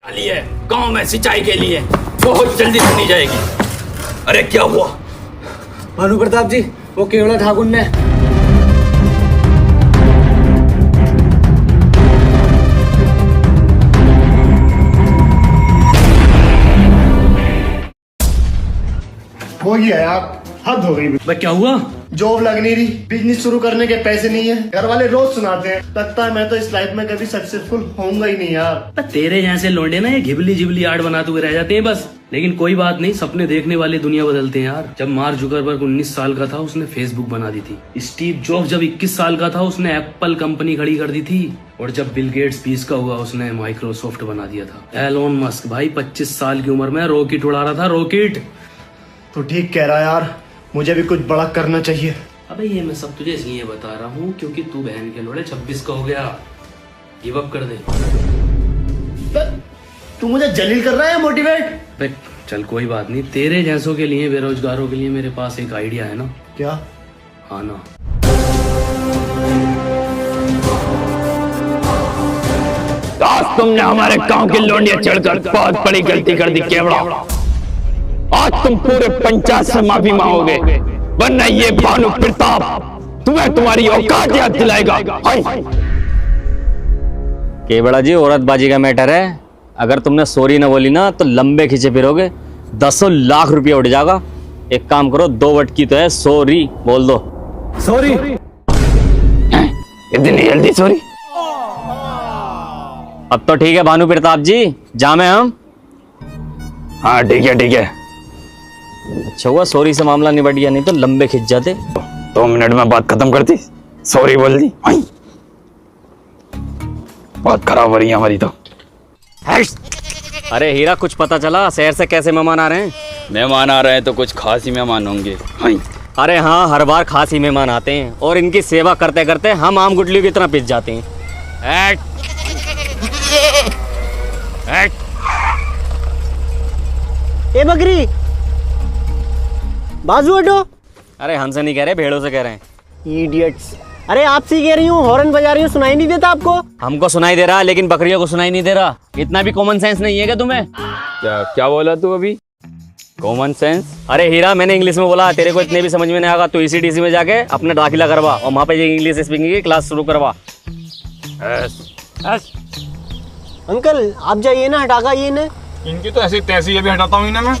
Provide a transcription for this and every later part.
डाली है गांव में सिंचाई के लिए, बहुत जल्दी सुनी जाएगी। अरे क्या हुआ? भानु प्रताप जी, वो केवला ठाकुर ने हो गया यार, हद हो गई। भाई क्या हुआ? जॉब लग नहीं रही, बिजनेस शुरू करने के पैसे नहीं है, घर वाले रोज सुनाते हैं। लगता है मैं तो इस लाइफ में कभी सक्सेसफुल होऊंगा ही नहीं यार। तेरे जैसे लौंडे ना ये घिबली जिबली आर्ट बनाते हुए रह जाते हैं बस। लेकिन कोई बात नहीं, सपने देखने वाली दुनिया बदलते हैं यार। जब मार्क जुकरबर्ग 19 साल का था उसने फेसबुक बना दी थी। स्टीव जॉब्स जब 21 साल का था उसने एप्पल कंपनी खड़ी कर दी थी। और जब बिल गेट्स 20 का हुआ उसने माइक्रोसॉफ्ट बना दिया था। एलोन मस्क भाई 25 साल की उम्र में रॉकेट उड़ा रहा था, रॉकेट। तो ठीक कह रहा है यार, मुझे भी कुछ बड़ा करना चाहिए। अबे ये मैं सब तुझे इसलिए बता रहा हूँ क्योंकि तू बहन के लोड़े 26 का हो गया, गिव अप कर दे। तू मुझे जलील कर रहा है मोटिवेट? बे चल कोई बात नहीं, तेरे जैसों के लिए, बेरोजगारों के लिए मेरे पास एक आइडिया है ना। क्या? हाँ ना। आज तुमने हमारे गांव की लौंडियां चढ़कर बहुत बड़ी गलती कर दी केवड़ा। आज तुम पूरे पंचायत से माफी मांगोगे, वरना ये भानु प्रताप तुम्हें तुम्हारी औकात याद दिलाएगा। केवड़ा जी, औरतबाजी का मैटर है। अगर तुमने सॉरी ना बोली ना तो लंबे खींचे फिरोगे, 10 लाख रुपया उड़ जाएगा। एक काम करो, 2 वटकी तो है, सॉरी बोल दो। सॉरी। इतनी जल्दी सॉरी? अब तो ठीक है भानु प्रताप जी, जामे हम। हाँ ठीक है ठीक है। अच्छा हुआ सॉरी से मामला निबट गया, नहीं तो लंबे खिंच जाते। 2 मिनट में बात खत्म करती, सॉरी बोल दी। बहुत खराब हो रही है हमारी तो। अरे हीरा, कुछ पता चला शहर से कैसे मेहमान आ रहे हैं? मेहमान आ रहे हैं तो कुछ खास ही मेहमान होंगे। अरे हाँ, हर बार खास ही मेहमान आते हैं और इनकी सेवा करते करते हम आम गुटलियों की तरह पिस जाते हैं। ए बकरी, बाजू हटो। अरे हमसे नहीं कह रहे, भेड़ों से कह रहे हैं। इडियट्स। अरे आपसे ही कह रही हूँ, हॉर्न बजा रही हूँ, सुनाई नहीं देता आपको? हमको सुनाई दे रहा, लेकिन बकरियों को सुनाई नहीं दे रहा। इतना भी कॉमन सेंस नहीं है क्या तुम्हें? क्या क्या बोला तू अभी? Common sense? अरे हीरा, मैंने इंग्लिश में बोला, तेरे को इतने भी समझ में नहीं आएगा। तो ECTC में जाके अपना दाखिला करवा और वहाँ पे इंग्लिश स्पीकिंग की क्लास शुरू करवा। अंकल आप जाइए ना, हटाका ये ने। इनकी तो ऐसी तैसी अभी हटाता हूँ इन्हें मैं।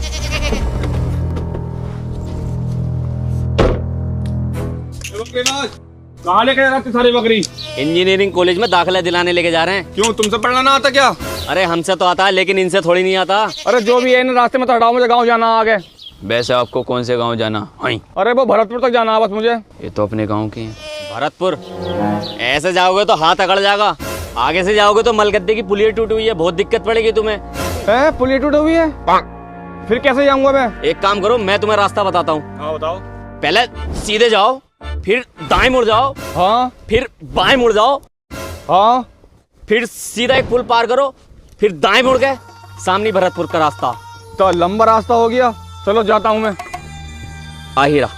कहाँ लेके जा रहे सारी बकरी? इंजीनियरिंग कॉलेज में दाखिला दिलाने लेके जा रहे हैं। क्यों, तुमसे पढ़ना ना आता क्या? अरे हमसे तो आता है, लेकिन इनसे थोड़ी नहीं आता। अरे जो भी है इन रास्ते में तो हटाओ, मुझे गांव जाना आगे। वैसे आपको कौन से गांव जाना? अरे वो भरतपुर तक जाना है बस मुझे। ये तो अपने गांव के हैं। भरतपुर? ऐसे जाओगे तो हाथ अकड़ जाएगा, आगे से जाओगे तो मलगद्दे की पुलिया टूटी हुई है, बहुत दिक्कत पड़ेगी तुम्हें। पुलिया टूटी हुई है? फिर कैसे जाऊंगा मैं? एक काम करो, मैं तुम्हें रास्ता बताता हूँ। हाँ बताओ। पहले सीधे जाओ, फिर दाएं मुड़ जाओ, हाँ फिर बाएं मुड़ जाओ, हाँ, फिर सीधा एक पुल पार करो, फिर दाएं मुड़ गए, सामने भरतपुर का रास्ता। तो लंबा रास्ता हो गया, चलो जाता हूँ मैं। हीरा,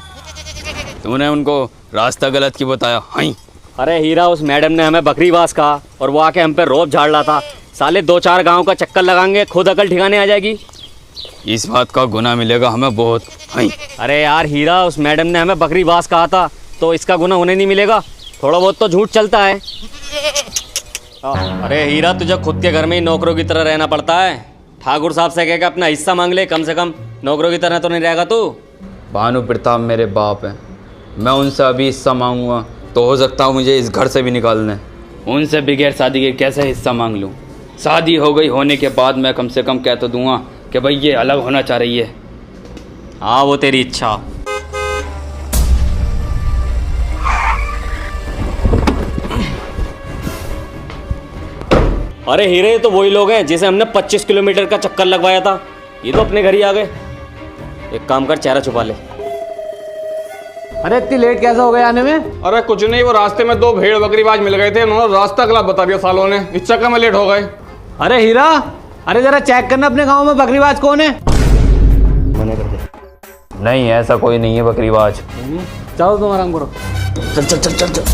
तूने उनको रास्ता गलत क्यों बताया? अरे हीरा, उस मैडम ने हमें बकरीबाज कहा और वो आके हम पे रोब झाड़ रहा था। साले 2-4 गांव का चक्कर लगाएंगे, खुद अकल ठिकाने आ जाएगी। इस बात का गुनाह मिलेगा हमें बहुत। अरे यार हीरा, उस मैडम ने हमें बकरीबाज कहा था, तो इसका गुनाह उन्हें नहीं मिलेगा? थोड़ा बहुत तो झूठ चलता है। अरे हीरा, तुझे खुद के घर में ही नौकरों की तरह रहना पड़ता है। ठाकुर साहब से कह के अपना हिस्सा मांग ले, कम से कम नौकरों की तरह तो नहीं रहेगा तू। भानु प्रताप मेरे बाप है, मैं उनसे अभी हिस्सा मांगूंगा तो हो सकता है मुझे इस घर से भी निकाल दें। उनसे बगैर शादी के कैसे हिस्सा मांग लूँ? शादी हो गई होने के बाद मैं कम से कम कह तो दूंगा कि भाई ये अलग होना चाह रही है। हाँ, वो तेरी इच्छा। अरे हीरे, तो वही लोग हैं जिसे हमने 25 किलोमीटर का चक्कर लगवाया था। ये तो अपने घर ही आ गए। एक काम कर, चेहरा छुपा ले। अरे इतनी लेट कैसे हो गए आने में? अरे कुछ नहीं, वो रास्ते में 2 भेड़ बकरीबाज मिल गए थे, उन्होंने रास्ता गलत बता दिया सालों ने, इस चक्कर में लेट हो गए। अरे हीरा, अरे जरा चेक करना अपने गांव में बकरीबाज कौन है। नहीं, ऐसा कोई नहीं है बकरीबाज। चलो तुम आराम करो। चल चल चल चल चल।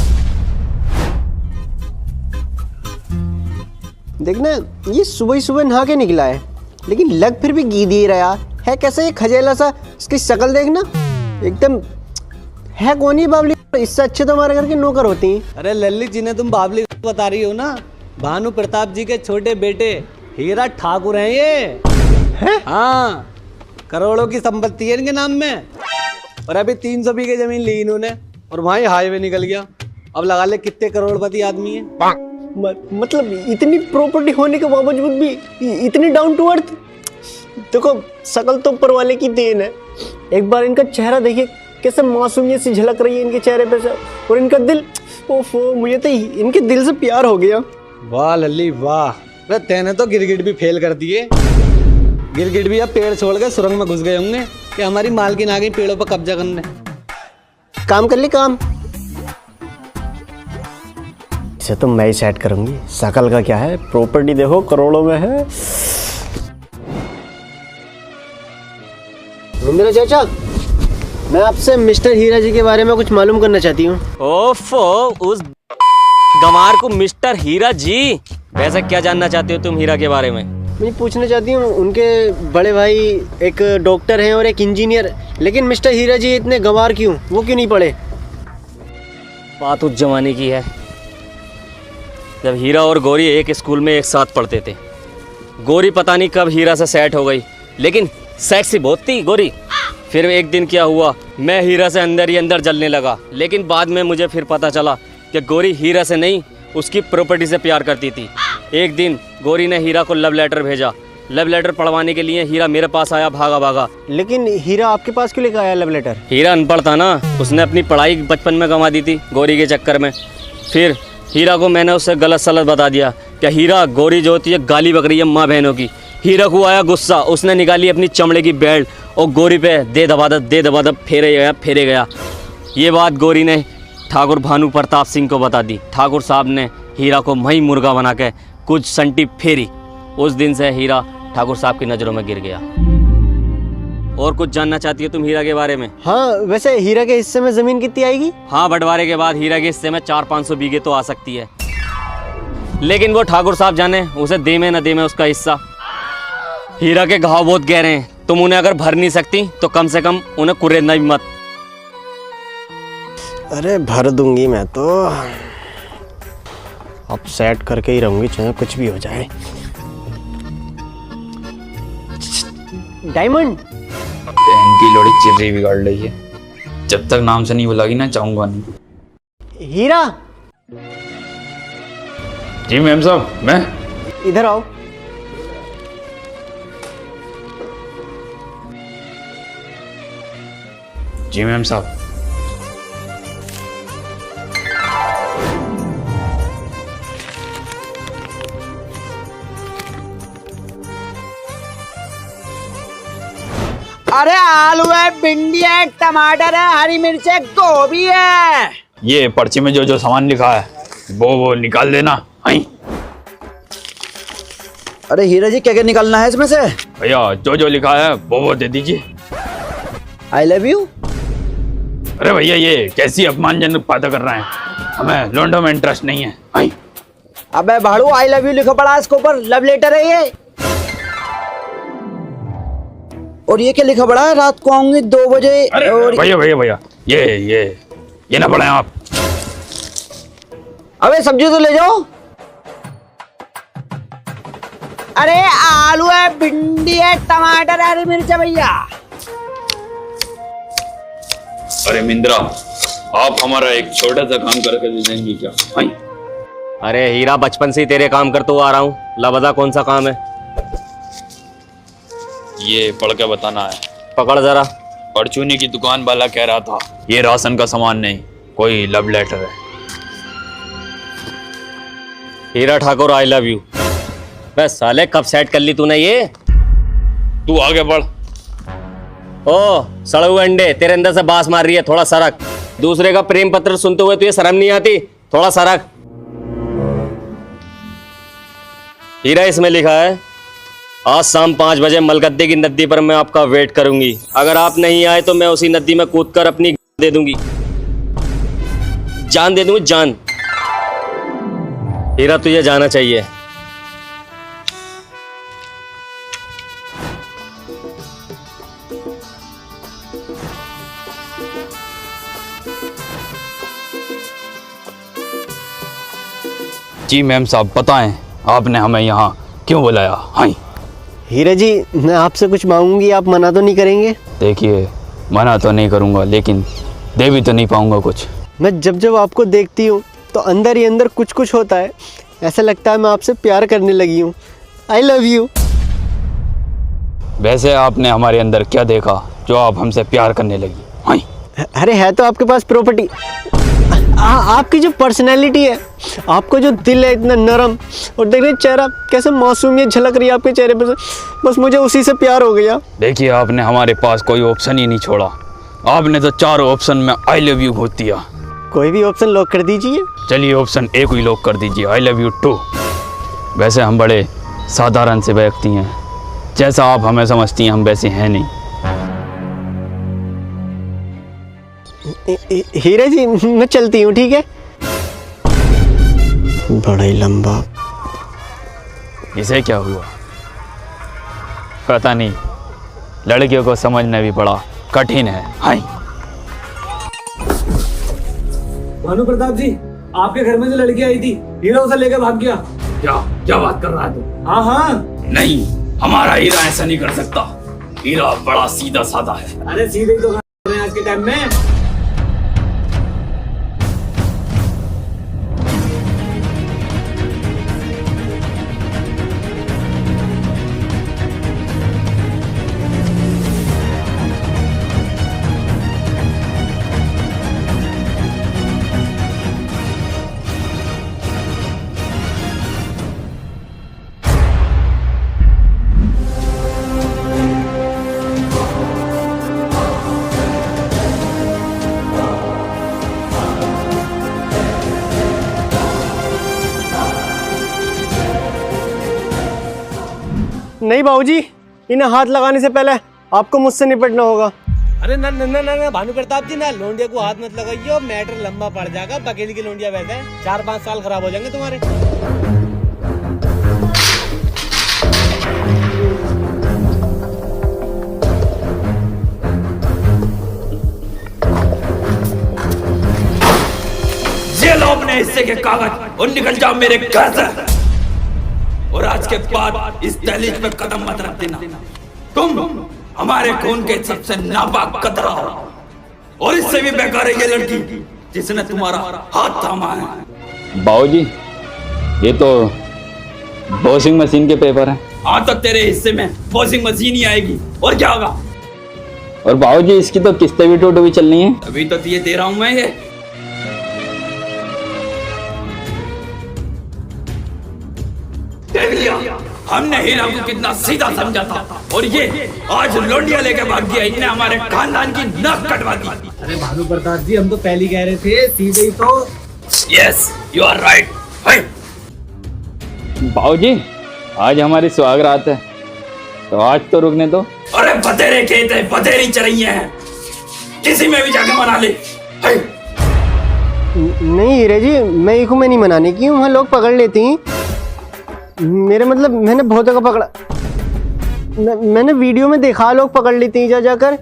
देखना ये सुबह ही सुबह नहा के निकला है, लेकिन लग फिर भी गीद ही रहा है। कैसे ये खजेला सा, इसकी शक्ल देखना एकदम है। कौन ही बावली, इससे अच्छे तो हमारे घर के नौकर होती हैं। अरे लल्ली जिन्हें तुम बाबली बता रही हो ना, भानु प्रताप जी के छोटे बेटे हीरा ठाकुर हैं ये। हैं? हाँ, करोड़ों की संपत्ति है इनके नाम में। और अभी 300 बीघे जमीन ली इन्होंने और वहाँ ही हाईवे निकल गया। अब लगा ले कितने करोड़पति आदमी है। मतलब इतनी प्रॉपर्टी होने के बावजूद भी इतनी डाउन टू अर्थ। देखो शकल तो ऊपर वाले की देन है। एक बार इनका चेहरा देखिए, कैसे मासूमियत सी झलक रही है इनके चेहरे पे से। और इनका दिल, ओफो, मुझे तो इनके दिल से प्यार हो गया। वाह लल्ली वाह, अरे तेने तो गिरगिट भी फेल कर दिए। गिरगिट भी अब पेड़ छोड़ के सुरंग में घुस गए होंगे कि हमारी मालकिन आ गई पेड़ों पर कब्जा करने। काम कर ली काम, इसे तो मैं ही सेट करूंगी। शकल का क्या है, प्रॉपर्टी देखो करोड़ों में है। मेरा चाचा, मैं आपसे मिस्टर हीरा जी के बारे में कुछ मालूम करना चाहती हूँ। ओफो, उस गंवार को मिस्टर हीरा जी। वैसे क्या जानना चाहते हो तुम हीरा के बारे में? मैं पूछना चाहती हूँ, उनके बड़े भाई एक डॉक्टर हैं और एक इंजीनियर, लेकिन मिस्टर हीरा जी इतने गंवार क्यों, वो क्यों नहीं पढ़े? बात उस जमाने की है जब हीरा और गौरी एक स्कूल में एक साथ पढ़ते थे। गौरी पता नहीं कब हीरा से सेट हो गई, लेकिन सेक्सी बहुत थी गौरी। फिर एक दिन क्या हुआ, मैं हीरा से अंदर ही अंदर जलने लगा। लेकिन बाद में मुझे फिर पता चला कि गौरी हीरा से नहीं, उसकी प्रॉपर्टी से प्यार करती थी। एक दिन गौरी ने हीरा को लव लेटर भेजा। लव लेटर पढ़वाने के लिए हीरा मेरे पास आया भागा भागा। लेकिन हीरा आपके पास क्यों लेकर आया लव लेटर? हीरा अनपढ़ था ना, उसने अपनी पढ़ाई बचपन में गंवा दी थी गौरी के चक्कर में। फिर हीरा को मैंने उससे गलत सलत बता दिया कि हीरा, गौरी जो होती है गाली बक रही है माँ बहनों की। हीरा को आया गुस्सा, उसने निकाली अपनी चमड़े की बेल्ट और गौरी पे दे दबादब फेरे गया। ये बात गौरी ने ठाकुर भानु प्रताप सिंह को बता दी। ठाकुर साहब ने हीरा को मही मुर्गा बना के कुछ संटी फेरी। उस दिन से हीरा ठाकुर साहब की नज़रों में गिर गया। और कुछ जानना चाहती हो तुम हीरा के बारे में? हाँ, वैसे हीरा के हिस्से में जमीन कितनी आएगी? हाँ, बंटवारे के बाद हीरा के हिस्से में 400-500 बीघे तो आ सकती है, लेकिन वो ठाकुर साहब जाने उसे दे में न दे में उसका हिस्सा। हीरा के घाव बहुत गहरे हैं, तुम उन्हें अगर भर नहीं सकती तो कम से कम उन्हें कुरेदना भी मत। अरे भर दूंगी मैं तो, अब सेट करके ही रहूंगी चाहे कुछ भी हो जाए। डायमंड, इनकी लोड़ी चिर्री बिगाड़ रही है। जब तक नाम से नहीं बुलागी ना, चाहूंगा नहीं। हीरा, जी मैम साहब, मैं इधर आओ। जी मैम साहब। अरे आलू है, भिंडी है, टमाटर है, हरी मिर्च है, गोभी है। ये पर्ची में जो जो सामान लिखा है वो निकाल देना। आई अरे हीरा जी, क्या क्या निकालना है इसमें से? भैया, जो जो लिखा है वो दे दीजिए। I love you. अरे भैया, ये कैसी अपमानजनक बातें कर रहे हैं, हमें लौंडों में इंटरेस्ट नहीं है। आई अबे भाड़ू, आई लव यू लिखो पड़ा इसके ऊपर, लव लेटर है ये। और ये क्या लिखा पड़ा है, रात को आऊंगी 2 बजे। अरे और भैया भैया भैया, ये ना पढ़े आप। अबे सब्जी तो ले जाओ। अरे आलू है, भिंडी है, टमाटर है, हरी मिर्च है भैया। अरे मिंद्रा, आप हमारा एक छोटा सा काम करके दे देंगे क्या? आई अरे हीरा, बचपन से ही तेरे काम करते हुआ आ रहा हूँ, ला बता कौन सा काम है? ये पढ़ के बताना है। पकड़ जरा। परचूनी की दुकान वाला कह रहा था ये राशन का सामान नहीं, कोई लव लेटर है। हीरा ठाकुर, आई लव यू। बस साले, कब सेट कर ली तूने ये? तू आगे बढ़। ओ सड़े हुए अंडे, तेरे अंदर से बास मार रही है, थोड़ा सरक। दूसरे का प्रेम पत्र सुनते हुए तुझे शर्म नहीं आती? थोड़ा सरक। हीरा, इसमें लिखा है आज शाम 5 बजे मलगद्दे की नदी पर मैं आपका वेट करूंगी। अगर आप नहीं आए तो मैं उसी नदी में कूदकर अपनी दे दूंगी, जान दे दूंगी, जान। हीरा, तुझे जाना चाहिए। जी मैम साहब, बताएं आपने हमें यहाँ क्यों बुलाया? हाँ हीरा जी, मैं आपसे कुछ मांगूंगी, आप मना तो नहीं करेंगे? देखिए, मना तो नहीं करूँगा, लेकिन दे भी तो नहीं पाऊँगा कुछ। मैं जब जब आपको देखती हूँ तो अंदर ही अंदर कुछ कुछ होता है। ऐसा लगता है मैं आपसे प्यार करने लगी हूँ। I love you. वैसे आपने हमारे अंदर क्या देखा जो आप हमसे प्यार करने लगी? हाँ अरे है तो आपके पास प्रॉपर्टी। आपकी जो पर्सनैलिटी है, आपका जो दिल है इतना नरम, और देख रहे चेहरा कैसे मासूमियत झलक रही है आपके चेहरे पर, बस मुझे उसी से प्यार हो गया। देखिए, आपने हमारे पास कोई ऑप्शन ही नहीं छोड़ा। आपने तो 4 ऑप्शन में आई लव यू घोट दिया। कोई भी ऑप्शन लॉक कर दीजिए। चलिए ऑप्शन ए को ही लॉक कर दीजिए, आई लव यू टू। वैसे हम बड़े साधारण से व्यक्ति हैं, जैसा आप हमें समझती हैं हम वैसे हैं नहीं। हीरा जी, मैं चलती हूँ, ठीक है? बड़ा ही लंबा। इसे क्या हुआ पता नहीं, लड़कियों को समझना भी बड़ा कठिन है। हाय भानु प्रताप जी, आपके घर में जो लड़की आई थी, हीरा उसे लेकर भाग गया। क्या बात कर रहा है तू? हाँ हाँ। नहीं, हमारा हीरा ऐसा नहीं कर सकता। हीरा बड़ा सीधा साधा है। अरे सीधे ही तो कर रहे हैं आज के टाइम में। नहीं बाबूजी, इन्हें हाथ लगाने से पहले आपको मुझसे निपटना होगा। अरे ना ना ना ना भानु प्रताप जी, ना लोंडिया को हाथ मत लगाइए, मैटर लंबा पड़ जाएगा। बकेली की लोंडिया वैसे है, 4-5 साल खराब हो जाएंगे तुम्हारे। ये लो अपने हिस्से के कागज और निकल जाओ मेरे घर से। और आज के बाद इस दहलीज पे कदम मत रख देना। तुम हमारे खून के सबसे नापाक कतरा हो, और इससे भी बेकार है ये लड़की जिसने तुम्हारा हाथ थामा है। बाबूजी, ये तो वॉशिंग मशीन के पेपर हैं। हाँ, तो तेरे हिस्से में वॉशिंग मशीन ही आएगी, और क्या होगा? और बाबूजी, इसकी तो किस्तें भी टूट भी चलनी है। अभी तो ये दे रहा हूं मैं। ये हमने हीरा को कितना सीधा समझा था, और ये आज लोंडिया लेके भाग गया। इनने हमारे खानदान की नाक कटवा दी। अरे भानु प्रताप जी, हम तो पहले ही कह रहे थे, सीधे ही तो। Yes, you are right. बाबूजी, आज हमारी सुहागरात है, तो आज तो रुकने दो। अरे बतेरे खेत है, बतेरी चरैया है, किसी में भी जाके मना ले। नहीं हीरा जी, मैं एक में नहीं मनाने की, वहाँ लोग पकड़ लेती हैं। मेरे मतलब मैंने बहुत जगह पकड़ा, मैंने वीडियो में देखा लोग पकड़ लेती हैं जा जाकर।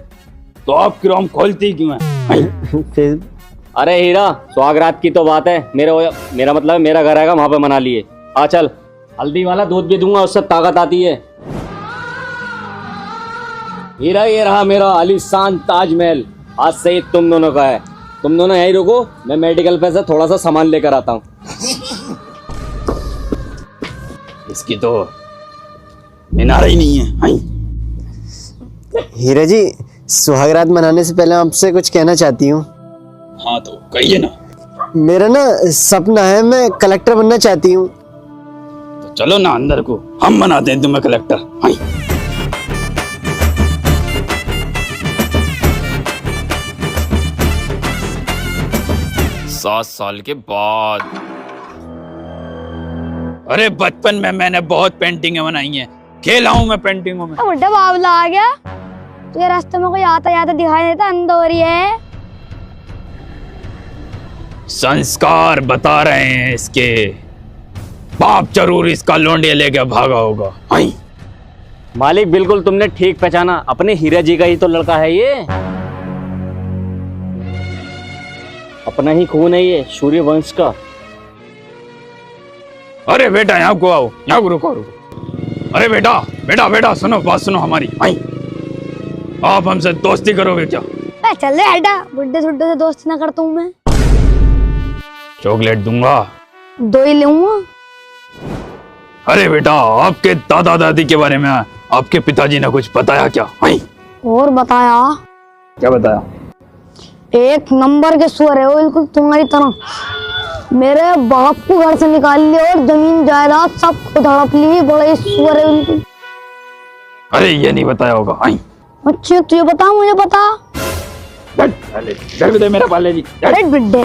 तो आप क्रोम खोलती क्यों है? अरे हीरा, सुहागरात की तो बात है, मेरा मतलब मेरा घर आएगा, वहां पे मना लिए। आ चल, हल्दी वाला दूध भी दूंगा, उससे ताकत आती है। हीरा, ये रहा मेरा आलीशान ताजमहल, आज से ही तुम दोनों का है। तुम दोनों यहीं रुको, मैं मेडिकल पे से थोड़ा सा सामान लेकर आता हूँ। इसकी तो निनारा ही नहीं है। हीरा जी, सुहागरात मनाने से पहले आपसे कुछ कहना चाहती हूँ। हाँ तो कहिए ना। मेरा ना सपना है, मैं कलेक्टर बनना चाहती हूँ। तो चलो ना अंदर को, हम बनाते हैं तुम्हें कलेक्टर। 7 साल के बाद। अरे बचपन में मैंने बहुत पेंटिंगें बनाई हैं, खेला हूं मैं पेंटिंगों में। बुढ़ा बाबला आ गया, तुझे रास्ते में कोई आता जाता दिखाई देता, अंदोरी है। संस्कार बता रहे हैं इसके, बाप जरूर इसका लोंडिया लेके भागा होगा। मालिक बिल्कुल तुमने ठीक पहचाना, अपने हीरा जी का ही तो लड़का है ये। अपना ही खून है ये, सूर्य वंश का। अरे बेटा यहाँ को आओ, यहाँ को रुको रुको। अरे बेटा बेटा बेटा सुनो, बात सुनो हमारी। आई आप हमसे दोस्ती करोगे क्या? चल रे हटा, बुड्ढे सुड्ढे से दोस्ती ना करता हूँ मैं। चॉकलेट दूंगा, 2 ही लूंगा। अरे बेटा आपके दादा दादी के बारे में आपके पिताजी ने कुछ बताया क्या? आई और बताया? क्या बताया? एक नंबर के सुअर है वो, बिल्कुल तुम्हारी तरह। मेरे बाप को घर से निकाल लिया और जमीन जायदाद सब खुद हड़प ली। बड़े सुअर है बिल्कुल। अरे ये नहीं बताया होगा। आई अच्छा तुझे बता, मुझे बता। मेरा पाले जी। बिड्ढे